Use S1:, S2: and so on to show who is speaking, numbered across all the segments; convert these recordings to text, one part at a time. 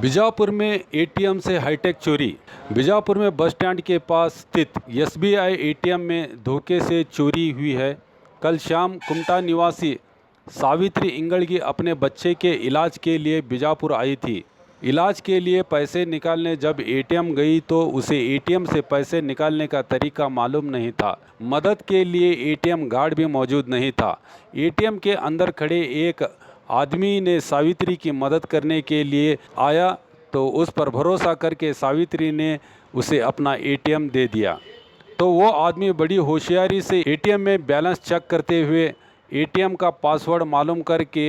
S1: बीजापुर में एटीएम से हाईटेक चोरी। बीजापुर में बस स्टैंड के पास स्थित एसबीआई एटीएम में धोखे से चोरी हुई है। कल शाम कुमटा निवासी सावित्री इंगड़गी अपने बच्चे के इलाज के लिए बीजापुर आई थी। इलाज के लिए पैसे निकालने जब एटीएम गई तो उसे एटीएम से पैसे निकालने का तरीका मालूम नहीं था। मदद के लिए एटीएम गार्ड भी मौजूद नहीं था। एटीएम के अंदर खड़े एक आदमी ने सावित्री की मदद करने के लिए आया तो उस पर भरोसा करके सावित्री ने उसे अपना एटीएम दे दिया। तो वो आदमी बड़ी होशियारी से एटीएम में बैलेंस चेक करते हुए एटीएम का पासवर्ड मालूम करके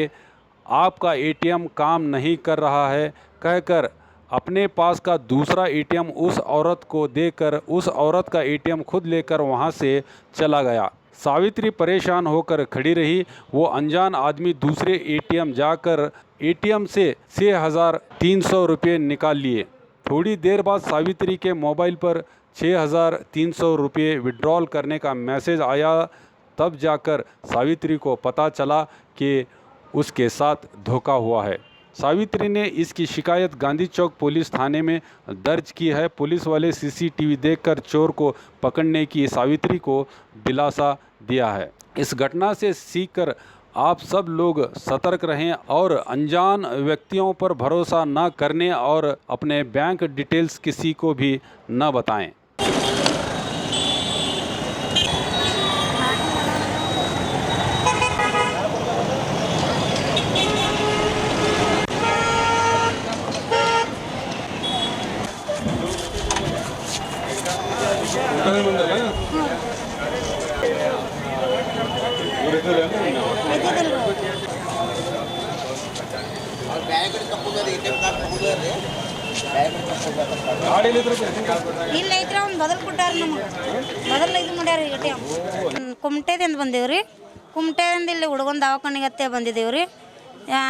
S1: आपका एटीएम काम नहीं कर रहा है कहकर अपने पास का दूसरा एटीएम उस औरत को देकर उस औरत का एटीएम खुद लेकर वहां से चला गया। सावित्री परेशान होकर खड़ी रही। वो अनजान आदमी दूसरे एटीएम जाकर एटीएम से 6,300 रुपये निकाल लिए। थोड़ी देर बाद सावित्री के मोबाइल पर 6,300 रुपये विड्रॉल करने का मैसेज आया। तब जाकर सावित्री को पता चला कि उसके साथ धोखा हुआ है। सावित्री ने इसकी शिकायत गांधी चौक पुलिस थाने में दर्ज की है। पुलिस वाले सीसीटीवी देखकर चोर को पकड़ने की सावित्री को दिलासा दिया है। इस घटना से सीखकर आप सब लोग सतर्क रहें और अनजान व्यक्तियों पर भरोसा न करने और अपने बैंक डिटेल्स किसी को भी न बताएं।
S2: ಇಲ್ಲ ಐತ್ರಿ ಅವ್ನು ಬದಲು ಕೊಟ್ಟಾರ ನಮಗೆ ಬದಲು ಇದು ಮಾಡ್ಯಾರ ಎ.ಟಿ.ಎಂ. ಕುಮಟೆದಿಂದ ಬಂದೇವ್ರಿ. ಕುಮಟೆದಿಂದ ಇಲ್ಲಿ ಹುಡುಗನ ದವಾಖಾನೆಗತ್ತೆ ಬಂದಿದ್ದೇವ್ರಿ.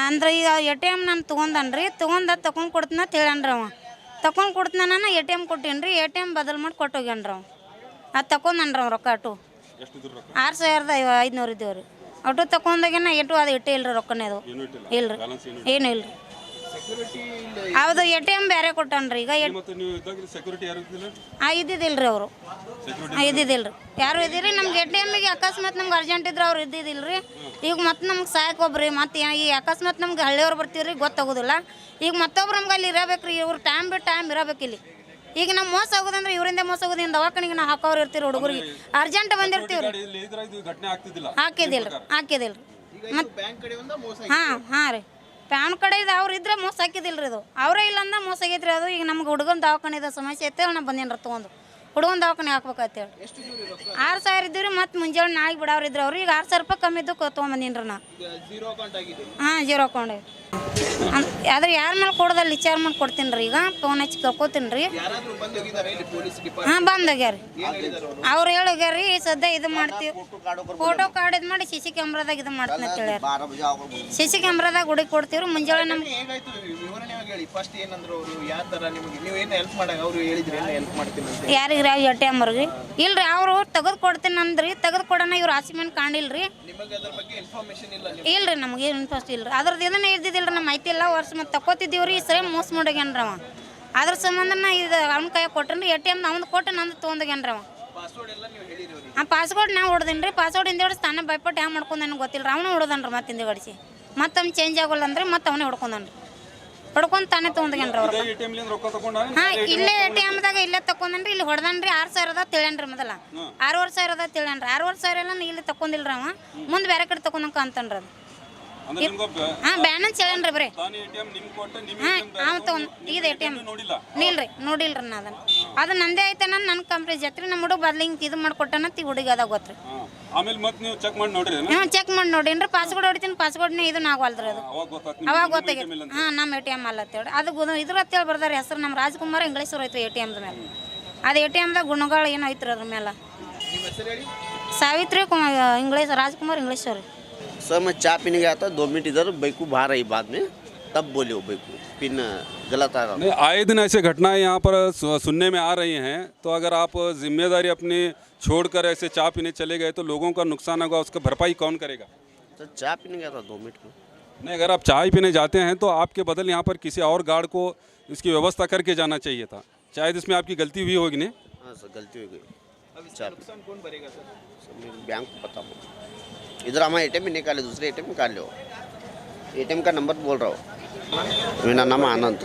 S2: ಅಂದ್ರೆ ಈಗ ಎ.ಟಿ.ಎಂ. ನಾನು ತೊಗೊಂಡನ್ರಿ. ತಗೊಂಡು ಕೊಡ್ತೀನಿ ಅಂತ ಹೇಳ್ಯಾನ್ರಿ ಅವ. ತಗೊಂಡು ಕೊಡ್ತೀನಿ ನಾನು ಎ.ಟಿ.ಎಂ. ಕೊಟ್ಟೇನ್ರಿ. ಎ.ಟಿ.ಎಂ. ಬದಲು ಮಾಡಿ ಕೊಟ್ಟೋಗ್ಯಾನ್ರಿ ಅವ. ಅದು ತಗೊಂಡನ್ರಿ ಅವ ರೊಕ್ಕ ಅಟು 6,500 ಇದ್ದೇವ್ರಿ. ಅಟು ತಗೊಂಡೋಗ್ಯಾನ ಎಟು ಅದು ಇಟ್ಟೇ ಇಲ್ರಿ ರೊಕ್ಕನೇ ಅದು ಇಲ್ರಿ ಏನು ಇಲ್ರಿ. ಹೌದು ಎ.ಟಿ.ಎಂ. ಬೇರೆ ಕೊಟ್ಟನ್ರಿ. ಈಗ ಇದ್ದಿದ್ದಿಲ್ರಿ ಅವರು ಇದ್ದಿದ್ದಿಲ್ರಿ ಯಾರು ಇದ್ದೀರಿ ನಮ್ಗೆ ಎ.ಟಿ.ಎಮ್ಮಿಗೆ ಅಕಸ್ಮಾತ್ ನಮ್ಗೆ ಅರ್ಜೆಂಟ್ ಇದ್ರೆ ಅವ್ರು ಇದ್ದಿದ್ದಿಲ್ರಿ. ಈಗ ಮತ್ತೆ ನಮ್ಗೆ ಸಾಯಕ್ಕೆ ಒಬ್ರಿ ಮತ್ತೆ ಈ ಅಕಸ್ಮಾತ್ ನಮ್ಗೆ ಹಳ್ಳಿಯವ್ರು ಬರ್ತೀವ್ರಿ ಗೊತ್ತಾಗೋದಿಲ್ಲ. ಈಗ ಮತ್ತೊಬ್ರು ನಮ್ಗೆ ಅಲ್ಲಿ ಇರಬೇಕ್ರಿ. ಇವ್ರು ಟೈಮ್ ಬಿಟ್ಟು ಟೈಮ್ ಇರಬೇಕು ಇಲ್ಲಿ. ಈಗ ನಾವು ಮೋಸ ಆಗೋದಂದ್ರೆ ಇವರಿಂದ ಮೋಸ ಆಗೋದು ಇನ್ನು ದವಾಖಾನಿಗೆ ನಾವು ಹಾಕೋರು ಇರ್ತೀವಿ ಹುಡುಗರಿಗೆ ಅರ್ಜೆಂಟ್ ಬಂದಿರ್ತೀವಿ ಹಾಕಿದಿಲ್ರಿ ಮತ್ತೆ ಹಾಂ ರೀ ಪ್ಯಾನ್ ಕಡೆ ಇದು ಅವ್ರು ಇದ್ರೆ ಮೋಸ ಹಾಕಿದಿಲ್ರಿ ಇದು ಅವರೇ ಇಲ್ಲ ಅಂದ್ರೆ ಮೋಸ ಆಗೈತ್ರಿ ಅದು. ಈಗ ನಮ್ಗೆ ಹುಡುಗನ ದವಾಖಾನೆದ ಸಮಸ್ಯೆ ಐತೇಳಿ ನಾ ಬಂದೇನ್ರಿ ತೊಗೊಂಡು ಹುಡುಗನ ದವಾಖಾನೆ ಹಾಕ್ಬೇಕಂತೇಳಿ 6,000 ಇದ್ದೀವಿ ರೀ. ಮತ್ತು ಮುಂಜಾನೆ ನಾಳೆ ಬಿಡೋರು ಇದ್ರು ಅವ್ರು. ಈಗ 6,000 ರೂಪಾಯಿ ಕಮ್ಮಿ ಇದ್ದು ತೊಗೊಂಬಂದಿನ್ರಿ ನಾ. ಹಾಂ ಜೀರೋ ಅಕೌಂಟ್ ಆದ್ರೆ ಯಾರ ಮೇಲೆ ಕೊಡೋದಲ್ಲಿ ವಿಚಾರ ಮಾಡಿ ಕೊಡ್ತೀನಿ ರೀ. ಈಗ ಫೋನ್ ಹಚ್ಚಿ ಕಳ್ಕೊತೀನಿ ರೀ. ಹಾಂ ಬಂದೋಗ್ಯಾರ ಅವ್ರು ಹೇಳೋಗ್ಯಾರ ರೀ ಸದ್ಯ ಇದು ಮಾಡ್ತೀವಿ ಫೋಟೋ ಕಾರ್ಡ್ ಇದು ಮಾಡಿ ಸಿ ಕ್ಯಾಮ್ರಾದಾಗ ಇದು ಮಾಡ್ತೀನಿ ಅಂತ ಹೇಳ್ಯಾರ. ಸಿ ಕ್ಯಾಮ್ರಾದಾಗ ಹುಡುಗಿ ಕೊಡ್ತೀವ್ರಿ. ಮುಂಜಾನೆ ನಮ್ಗೆ ಯಾರಿಗೆ ರೀ ಎ.ಟಿ.ಎಂ. ಅವ್ರಿಗೆ ಇಲ್ರಿ ಅವ್ರು ತೆಗೆದು ಕೊಡ್ತೀನಿ ಅಂದ್ರಿ. ತೆಗೆದು ಕೊಡೋಣ ಇವ್ರು ಆಸಿಮೆಂಟ್ ಕಾಣಿಲ್ರಿ ಇಲ್ರಿ ನಮಗೆ ಇನ್ಫಸ್ಟ್ ಇಲ್ರಿ. ಅದ್ರದ್ದು ಇದನ್ನ ಇದ್ದಿದ್ದಿಲ್ರಿ ನಮ್ಮ ಮಾಹಿತಿ ಎಲ್ಲ ವರ್ಷ ಮತ್ತೆ ತಗೋತಿದ್ದೀವ್ರಿ. ಈ ಸರಿ ಮೋಸ ಮಾಡೋಗ್ಯಾನ್ರಿ ಅವ. ಅದ್ರ ಸಂಬಂಧ ನಾ ಇದು ಅವ್ನ ಕೈಯಾಗ ಕೊಟ್ಟೇನ್ರಿ. ಎ.ಟಿ.ಎಂ. ಅವ್ನು ಕೊಟ್ಟು ನಂದು ತೊಗೊಂಡೋಗ್ಯಾನ್ರಿ ಅವ. ಪಾಸ್ವರ್ಡ್ ನಾವು ಹೊಡೆದೇನ್ರಿ. ಪಾಸ್ವರ್ಡ್ ಹಿಂದೆ ತಾನೇ ಭಯಪಟ್ಟು ಹ್ಯಾಂಗ ಮಾಡ್ಕೊಂಡು ನನಗೆ ಗೊತ್ತಿಲ್ಲ. ಅವನು ಹೊಡೆದನ್ರಿ ಮತ್ತೆ ಹಿಂದೆ ಗಡಿಸಿ ಮತ್ತೆ ಅವ್ನು ಚೇಂಜ್ ಆಗೋಲ್ಲ ಅಂದ್ರೆ ಮತ್ತೆ ಅವನೇ ಹೊಡ್ಕೊಂಡನ್ರಿ. ಹೊಡ್ಕೊಂಡು ತಾನೇ ತೊಗೊಂಡೋಗ್ಯಾನ್ರಿ ಅವ್ರು. ಹಾಂ ಇಲ್ಲೇ ಎ.ಟಿ.ಎಮ್ದಾಗ ಇಲ್ಲೇ ತಕೊಂಡನ್ರಿ. ಇಲ್ಲಿ ಹೊಡೆದನ್ರಿ 6,000 ತಿಳ್ಯಾನ್ರಿ. ಮೊದಲ 6,500 ತಿಳ್ಯಾನ್ರಿ. 6,500 ಎಲ್ಲ ಇಲ್ಲಿ ತಕೊಂಡಿಲ್ರಿ ಅವ. ಮುಂದೆ ಬೇರೆ ಕಡೆ ತಕೊಂಡಂಕ ಅಂತನ್ರಿ ಅದು. ಹಾಂ ಬ್ಯಾಲೆನ್ಸ್ ಹೇಳನ್ರಿ ಬರೀ. ಹಾಂ ಅವ ತೊಗೊಂಡು ಇದು ಎ.ಟಿ.ಎಂ. ಇಲ್ರಿ ನೋಡಿಲ್ರಿ ನಾ ಅದು ನಂದೇ ಐತೆ ನನ್ನ ಕಂಪ್ನಿ ಜತ್ರಿ ನಮ್ಮ ಹುಡುಗ ಬದ್ಲಿ ಹಿಂಗೆ ಇದು ಮಾಡಿಕೊಟ್ಟನಂತ ಈ ಹುಡುಗ ಅದಾಗ ಗೊತ್ತ್ರಿ. ಹ್ಞೂ ಚೆಕ್ ಮಾಡಿ ನೋಡೀನ್ರಿ. ಪಾಸ್ವರ್ಡ್ ಹೊಡಿತೀನಿ ಪಾಸ್ವರ್ಡ್ನೇ ಇದನ್ನ ಆಗವಲ್ರಿ ಅದು ಅವಾಗ ಗೊತ್ತಾಗೈತಿ. ಹಾಂ ನಮ್ಮ ಎ.ಟಿ.ಎಂ. ಅಲ್ಲ ಅಂತೇಳಿ ಅದು ಇದ್ರ ಅಂತೇಳಿ ಬರ್ದಾರ ಹೆಸರು ನಮ್ಮ ರಾಜ್ಕುಮಾರ್ ಇಂಗ್ಲೀಷವ್ರು ಐತ್ರಿ ಎ.ಟಿ.ಎಮ್ದ ಮೇಲೆ. ಅದು ಎ.ಟಿ.ಎಮ್ದಾಗ ಗುಣಗಳು ಏನು ಐತ್ರಿ ಅದ್ರ ಮೇಲೆ. ಸಾವಿತ್ರಿ इंग्लिश राजकुमार इंग्लिश सर।
S3: सर मैं चाय पीने गया था, 2 मिनट इधर बैकू बाहर आई बाद में, तब बोले वो बैकू पिन गलत आ रहा।
S1: आए दिन ऐसे घटनाएं यहाँ पर सुनने में आ रही हैं, तो अगर आप जिम्मेदारी अपनी छोड़कर ऐसे चाय पीने चले गए तो लोगों का नुकसान होगा, उसका भरपाई कौन करेगा?
S3: सर चाय पीने गया था 2 मिनट में।
S1: नहीं, अगर आप चाय पीने जाते हैं तो आपके बदल यहाँ पर किसी और गार्ड को इसकी व्यवस्था करके जाना चाहिए था। शायद इसमें आपकी गलती हुई होगी नहीं।
S3: हाँ सर, गलती हो गई। नुकसान कौन भरेगा सर? मेरे बैंक को पता हो। इधर हमारा एटीएम भी निकाले, दूसरे एटीएम निकाल लो। एटीएम का नंबर बोल रहा हूँ। मेरा नाम आनंद।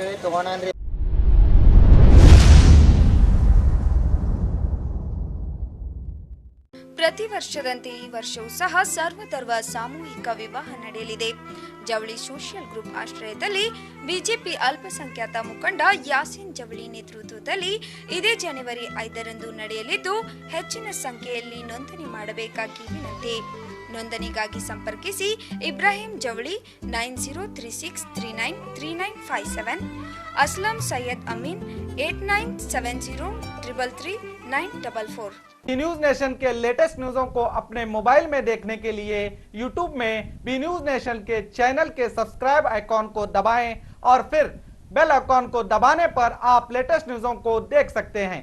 S4: ಪ್ರತಿ ವರ್ಷದಂತೆ ಈ ವರ್ಷವೂ ಸಹ ಸರ್ವಧರ್ಮ ಸಾಮೂಹಿಕ ವಿವಾಹ ನಡೆಯಲಿದೆ. ಜವಳಿ ಸೋಷಿಯಲ್ ಗ್ರೂಪ್ ಆಶ್ರಯದಲ್ಲಿ ಬಿಜೆಪಿ ಅಲ್ಪಸಂಖ್ಯಾತ ಮುಖಂಡ ಯಾಸೀನ್ ಜವಳಿ ನೇತೃತ್ವದಲ್ಲಿ ಇದೇ ಜನವರಿ 5ರಂದು ನಡೆಯಲಿದ್ದು, ಹೆಚ್ಚಿನ ಸಂಖ್ಯೆಯಲ್ಲಿ ನೋಂದಣಿ ಮಾಡಬೇಕಾಗಿ ವಿನಂತಿ. ನೋಂದಣಿಗಾಗಿ ಸಂಪರ್ಕಿಸಿ ಇಬ್ರಾಹಿಂ ಜವಳಿ 9036393957, असलम सैयद अमीन 8970333944।
S5: न्यूज नेशन के लेटेस्ट न्यूज़ों को अपने मोबाइल में देखने के लिए यूट्यूब में बी न्यूज नेशन के चैनल के सब्सक्राइब आइकॉन को दबाएं और फिर बेल आइकॉन को दबाने पर आप लेटेस्ट न्यूज़ों को देख सकते हैं।